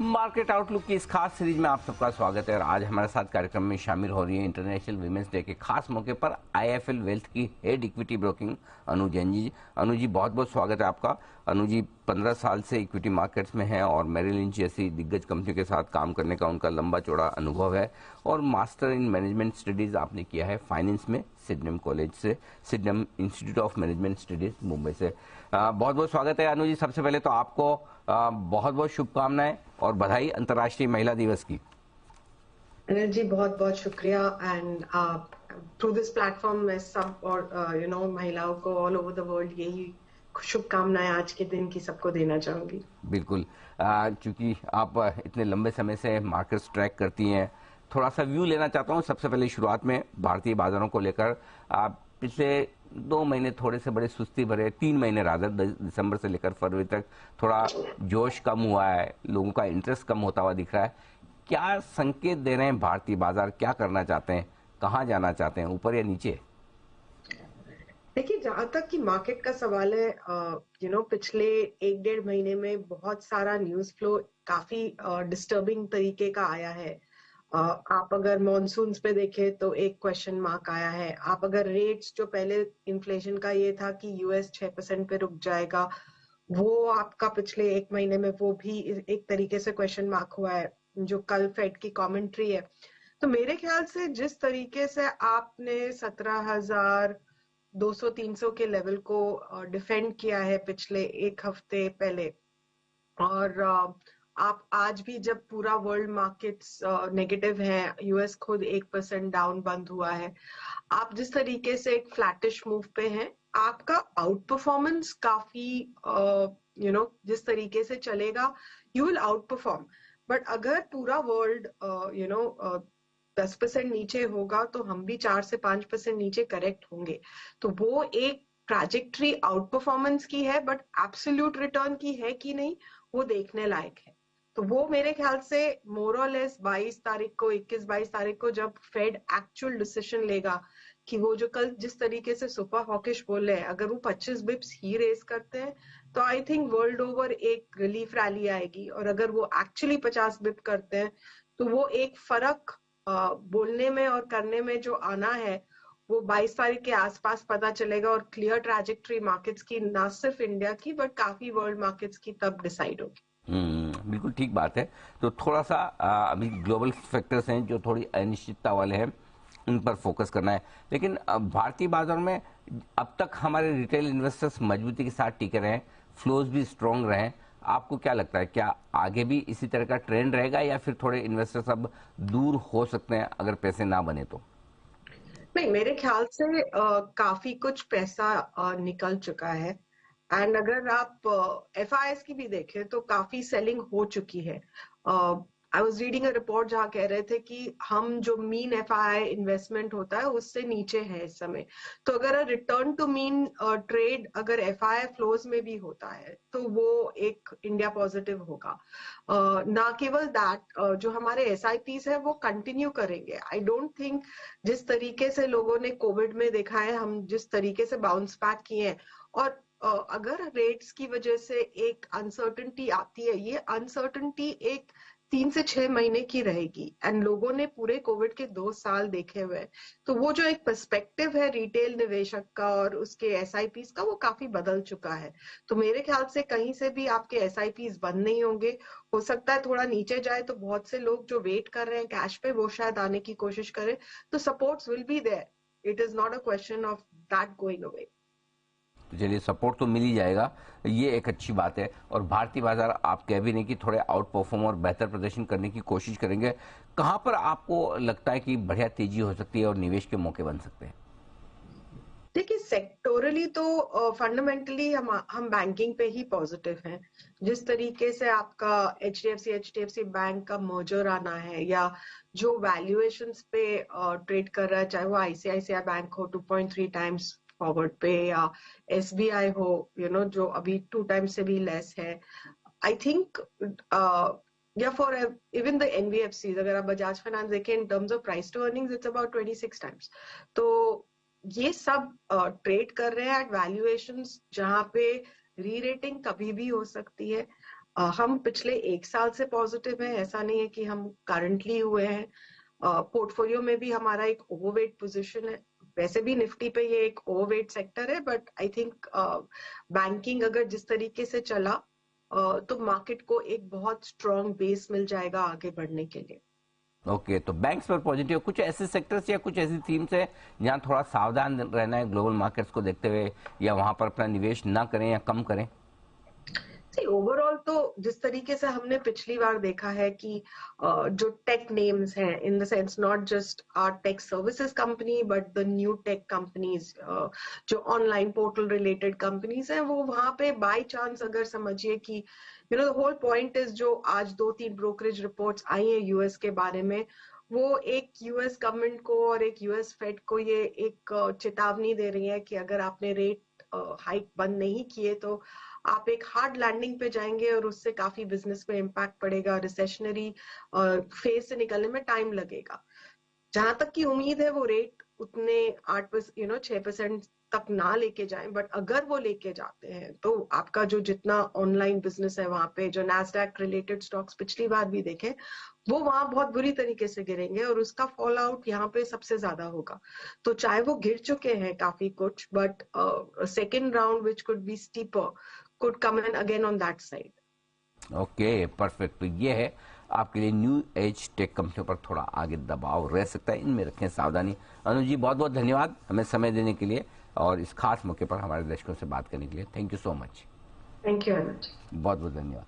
Market outlook की इस खास सीरीज में आप सबका स्वागत है और आज हमारे साथ कार्यक्रम में शामिल हो रही है इंटरनेशनल वीमेंस डे के खास मौके पर आईएफएल वेल्थ की हेड इक्विटी ब्रोकिंग अनु जैन जी। अनु जी, बहुत बहुत स्वागत है आपका। अनु जी 15 साल से इक्विटी मार्केट्स में हैं और मेरिल लिंच जैसी दिग्गज कंपनी के साथ काम करने का उनका लंबा चौड़ा अनुभव है और मास्टर इन मैनेजमेंट स्टडीज आपने किया है फाइनेंस में सिडनम कॉलेज से, Sydenham institute of management studies Mumbai से। बहुत बहुत स्वागत है अनु जी। सबसे पहले तो आपको बहुत बहुत शुभकामनाएं और बधाई अंतर्राष्ट्रीय महिला दिवस की। अनिल जी बहुत बहुत शुक्रिया एंड थ्रू दिस प्लेटफॉर्म में सब और महिलाओं को ऑल ओवर द वर्ल्ड यही शुभकामनाएं आज के दिन की सबको देना चाहूंगी। बिल्कुल, क्योंकि आप इतने लंबे समय से मार्केट्स ट्रैक करती हैं, थोड़ा सा व्यू लेना चाहता हूं। सबसे पहले शुरुआत में भारतीय बाजारों को लेकर पिछले 2 महीने थोड़े से बड़े सुस्ती भरे, 3 महीने रादर दिसंबर से लेकर फरवरी तक थोड़ा जोश कम हुआ है, लोगों का इंटरेस्ट कम होता हुआ दिख रहा है। क्या संकेत दे रहे हैं भारतीय बाजार, क्या करना चाहते हैं, कहाँ जाना चाहते हैं, ऊपर या नीचे? देखिए, जहां तक कि मार्केट का सवाल है, पिछले 1-1.5 महीने में बहुत सारा न्यूज फ्लो काफी डिस्टर्बिंग तरीके का आया है। आप अगर मॉनसून्स पे देखें तो एक क्वेश्चन मार्क आया है। आप अगर रेट्स, जो पहले इन्फ्लेशन का ये था कि यूएस 6% पे रुक जाएगा, वो आपका पिछले 1 महीने में वो भी एक तरीके से क्वेश्चन मार्क हुआ है। जो कल फेड की कमेंट्री है, तो मेरे ख्याल से जिस तरीके से आपने 17,200-300 के लेवल को डिफेंड किया है पिछले एक हफ्ते पहले, और आप आज भी जब पूरा वर्ल्ड मार्केट्स नेगेटिव है, यूएस खुद 1% डाउन बंद हुआ है, आप जिस तरीके से एक फ्लैटिश मूव पे हैं, आपका आउट परफॉर्मेंस काफी जिस तरीके से चलेगा, you will out perform. But अगर पूरा वर्ल्ड 10% नीचे होगा तो हम भी 4 से 5% नीचे करेक्ट होंगे। तो वो एक ट्रैजेक्टरी आउट परफॉर्मेंस की है, बट एब्सोल्यूट रिटर्न की है कि नहीं, वो देखने लायक है। तो वो मेरे ख्याल से मोर और लेस 22 तारीख को, 21-22 तारीख को जब फेड एक्चुअल डिसीजन लेगा कि वो जो कल जिस तरीके से सुपर हॉकिश बोल रहे हैं, अगर वो 25 बिप्स ही रेस करते हैं तो आई थिंक वर्ल्ड ओवर एक रिलीफ रैली आएगी, और अगर वो एक्चुअली 50 बिप करते हैं तो वो एक फर्क बोलने में और करने में जो आना है वो 22 तारीख के आसपास पता चलेगा, और क्लियर ट्रैजेक्टरी मार्केट्स की, ना सिर्फ इंडिया की बट काफी वर्ल्ड मार्केट्स की, तब डिसाइड होगी। बिल्कुल ठीक बात है। तो थोड़ा सा अभी ग्लोबल फैक्टर्स हैं जो थोड़ी अनिश्चितता वाले हैं, उन पर फोकस करना है। लेकिन भारतीय बाजार में अब तक हमारे रिटेल इन्वेस्टर्स मजबूती के साथ टिके रहे, फ्लोज भी स्ट्रांग रहे। आपको क्या लगता है, क्या आगे भी इसी तरह का ट्रेंड रहेगा या फिर थोड़े इन्वेस्टर्स अब दूर हो सकते हैं अगर पैसे ना बने तो? नहीं, मेरे ख्याल से काफी कुछ पैसा निकल चुका है, एंड अगर आप एफआईएस की भी देखें तो काफी सेलिंग हो चुकी है। I was reading a report जहां कह रहे थे कि हम जो मीन एफआईआई इन्वेस्टमेंट होता है उससे नीचे है इस समय। तो अगर रिटर्न टू मीन ट्रेड अगर एफआईआई फ्लोज में भी होता है तो वो एक इंडिया पॉजिटिव होगा। ना केवल दैट, जो हमारे एसआईपीस है वो कंटिन्यू करेंगे। आई डोंट थिंक जिस तरीके से लोगों ने कोविड में देखा है, हम जिस तरीके से बाउंस बैक किए हैं, और अगर रेट्स की वजह से एक अनसर्टेनिटी आती है, ये अनसर्टेनिटी एक 3 से 6 महीने की रहेगी, एंड लोगों ने पूरे कोविड के 2 साल देखे हुए हैं। तो वो जो एक पर्सपेक्टिव है रिटेल निवेशक का और उसके एसआईपीस का, वो काफी बदल चुका है। तो मेरे ख्याल से कहीं से भी आपके एसआईपीस बंद नहीं होंगे। हो सकता है थोड़ा नीचे जाए तो बहुत से लोग जो वेट कर रहे हैं कैश पे, वो शायद आने की कोशिश करें। तो supports will be there, it is not a question of that going away. तो चलिए, सपोर्ट तो मिल ही जाएगा, ये एक अच्छी बात है। और भारतीय बाजार आप कह भी नहीं कि थोड़े आउट परफॉर्म और बेहतर प्रदर्शन करने की कोशिश करेंगे। कहाँ पर आपको लगता है कि बढ़िया तेजी हो सकती है और निवेश के मौके बन सकते हैं? देखिए, सेक्टोरली तो फंडामेंटली हम बैंकिंग पे ही पॉजिटिव हैं। जिस तरीके से आपका एचडीएफसी बैंक का मर्जर आना है, या जो वैल्यूएशंस पे ट्रेड कर रहा है, चाहे वो आईसीआईसीआई बैंक हो 2.3 टाइम्स फॉरवर्ड पे, या एसबीआई हो जो अभी 2 टाइम्स से भी लेस है। आई थिंक या फॉर इवन द एनबीएफसी, अगर आप बजाज फाइनेंस देखें, in terms of price to earnings it's about 26 times. तो ये सब ट्रेड कर रहे हैं एट वैल्यूएशंस जहां पे री रेटिंग कभी भी हो सकती है। हम पिछले 1 साल से पॉजिटिव हैं, ऐसा नहीं है कि हम करंटली हुए हैं। पोर्टफोलियो में भी हमारा एक ओवरवेट पोजीशन है। वैसे भी निफ्टी पे ये एक ओवरवेट सेक्टर है, बट आई थिंक बैंकिंग अगर जिस तरीके से चला तो मार्केट को एक बहुत स्ट्रॉन्ग बेस मिल जाएगा आगे बढ़ने के लिए। ओके, तो बैंक्स पर पॉजिटिव, कुछ ऐसे सेक्टर्स या कुछ ऐसी थीम्स है जहां थोड़ा सावधान रहना है ग्लोबल मार्केट्स को देखते हुए, या वहां पर अपना निवेश ना करें या कम करें? ओवरऑल तो जिस तरीके से हमने पिछली बार देखा है कि जो टेक नेम्स हैं, in the sense not just are tech services company but the new tech companies, जो ऑनलाइन पोर्टल रिलेटेड कंपनीज हैं, वो वहां पे बाय चांस अगर समझिए कि द होल पॉइंट इज, जो आज 2-3 ब्रोकरेज रिपोर्ट्स आई हैं यूएस के बारे में, वो एक यूएस गवर्नमेंट को और एक यूएस फेड को ये एक चेतावनी दे रही है कि अगर आपने रेट हाइक बंद नहीं किए तो आप एक हार्ड लैंडिंग पे जाएंगे और उससे काफी बिजनेस में इम्पैक्ट पड़ेगा, रिसेशनरी फेज से निकलने में टाइम लगेगा। जहां तक की उम्मीद है वो रेट उतने 6% तक ना लेके जाएं, बट अगर वो लेके जाते हैं तो आपका जो जितना ऑनलाइन बिजनेस है वहां पे, जो नैस्डैक रिलेटेड स्टॉक्स पिछली बार भी देखे, वो वहां बहुत बुरी तरीके से गिरेंगे और उसका फॉल आउट यहाँ पे सबसे ज्यादा होगा। तो चाहे वो गिर चुके हैं काफी कुछ, but second round which could be steeper could come in again on that side. Okay, perfect. तो ये है आपके लिए न्यू एज टेक कंपनियों पर थोड़ा आगे दबाव रह सकता है, इनमें रखें सावधानी। अनुज जी, बहुत बहुत धन्यवाद हमें समय देने के लिए और इस खास मौके पर हमारे दर्शकों से बात करने के लिए। Thank you so much. Thank you Anuj. बहुत बहुत धन्यवाद।